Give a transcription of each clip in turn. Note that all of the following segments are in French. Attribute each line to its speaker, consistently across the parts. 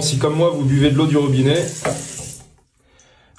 Speaker 1: Si comme moi vous buvez de l'eau du robinet,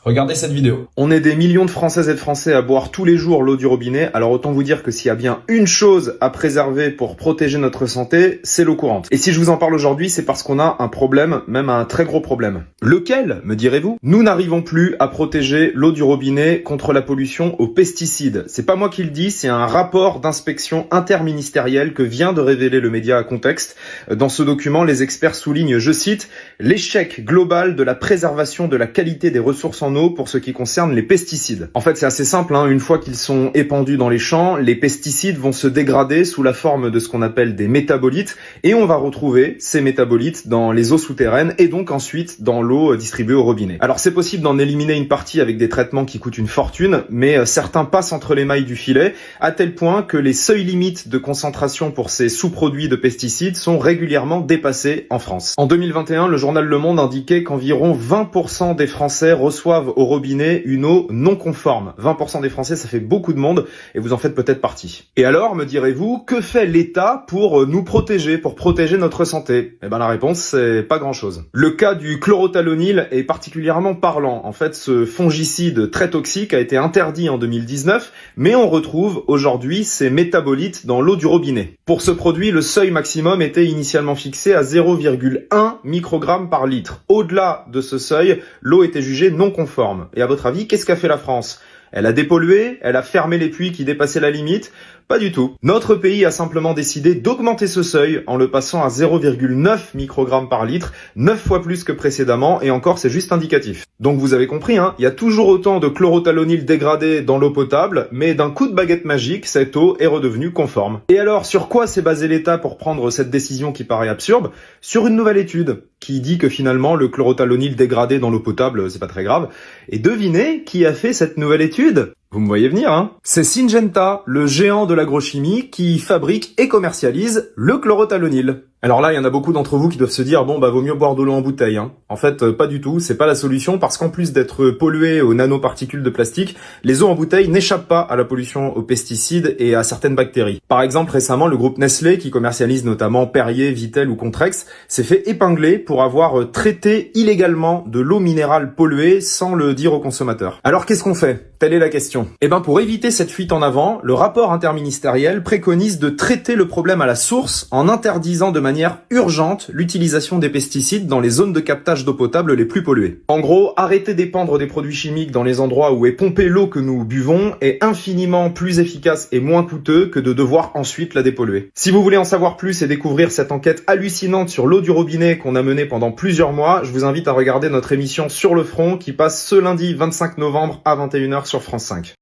Speaker 1: regardez cette vidéo. On est des millions de Françaises et de Français à boire tous les jours l'eau du robinet, alors autant vous dire que s'il y a bien une chose à préserver pour protéger notre santé, c'est l'eau courante. Et si je vous en parle aujourd'hui, c'est parce qu'on a un problème, même un très gros problème. Lequel, me direz-vous? Nous n'arrivons plus à protéger l'eau du robinet contre la pollution aux pesticides. C'est pas moi qui le dis, c'est un rapport d'inspection interministérielle que vient de révéler le média Contexte. Dans ce document, les experts soulignent, je cite, « l'échec global de la préservation de la qualité des ressources en eau pour ce qui concerne les pesticides ». En fait, c'est assez simple, une fois qu'ils sont épandus dans les champs, les pesticides vont se dégrader sous la forme de ce qu'on appelle des métabolites et on va retrouver ces métabolites dans les eaux souterraines et donc ensuite dans l'eau distribuée au robinet. Alors c'est possible d'en éliminer une partie avec des traitements qui coûtent une fortune, mais certains passent entre les mailles du filet à tel point que les seuils limites de concentration pour ces sous-produits de pesticides sont régulièrement dépassés en France. En 2021, le journal Le Monde indiquait qu'environ 20% des Français reçoivent au robinet une eau non conforme. 20% des Français, ça fait beaucoup de monde et vous en faites peut-être partie. Et alors, me direz-vous, que fait l'État pour nous protéger, pour protéger notre santé? Eh ben la réponse, c'est pas grand-chose. Le cas du chlorothalonil est particulièrement parlant. En fait, ce fongicide très toxique a été interdit en 2019, mais on retrouve aujourd'hui ces métabolites dans l'eau du robinet. Pour ce produit, le seuil maximum était initialement fixé à 0,1 microgramme par litre. Au-delà de ce seuil, l'eau était jugée non conforme. Et à votre avis, qu'est-ce qu'a fait la France? Elle a dépollué? Elle a fermé les puits qui dépassaient la limite? Pas du tout. Notre pays a simplement décidé d'augmenter ce seuil en le passant à 0,9 microgrammes par litre, 9 fois plus que précédemment, et encore c'est juste indicatif. Donc vous avez compris, il y a toujours autant de chlorothalonil dégradé dans l'eau potable, mais d'un coup de baguette magique, cette eau est redevenue conforme. Et alors, sur quoi s'est basé l'État pour prendre cette décision qui paraît absurde? Sur une nouvelle étude qui dit que finalement le chlorothalonil dégradé dans l'eau potable, c'est pas très grave. Et devinez qui a fait cette nouvelle étude? Vous me voyez venir, C'est Syngenta, le géant de l'agrochimie, qui fabrique et commercialise le chlorothalonil. Alors là, il y en a beaucoup d'entre vous qui doivent se dire, vaut mieux boire de l'eau en bouteille, En fait, pas du tout, c'est pas la solution, parce qu'en plus d'être polluées aux nanoparticules de plastique, les eaux en bouteille n'échappent pas à la pollution aux pesticides et à certaines bactéries. Par exemple, récemment, le groupe Nestlé, qui commercialise notamment Perrier, Vittel ou Contrex, s'est fait épingler pour avoir traité illégalement de l'eau minérale polluée sans le dire aux consommateurs. Alors qu'est-ce qu'on fait? Telle est la question. Pour éviter cette fuite en avant, le rapport interministériel préconise de traiter le problème à la source en interdisant de manière urgente l'utilisation des pesticides dans les zones de captage d'eau potable les plus polluées. En gros, arrêter d'épandre des produits chimiques dans les endroits où est pompée l'eau que nous buvons est infiniment plus efficace et moins coûteux que de devoir ensuite la dépolluer. Si vous voulez en savoir plus et découvrir cette enquête hallucinante sur l'eau du robinet qu'on a menée pendant plusieurs mois, je vous invite à regarder notre émission Sur le front qui passe ce lundi 25 novembre à 21h sur France 5.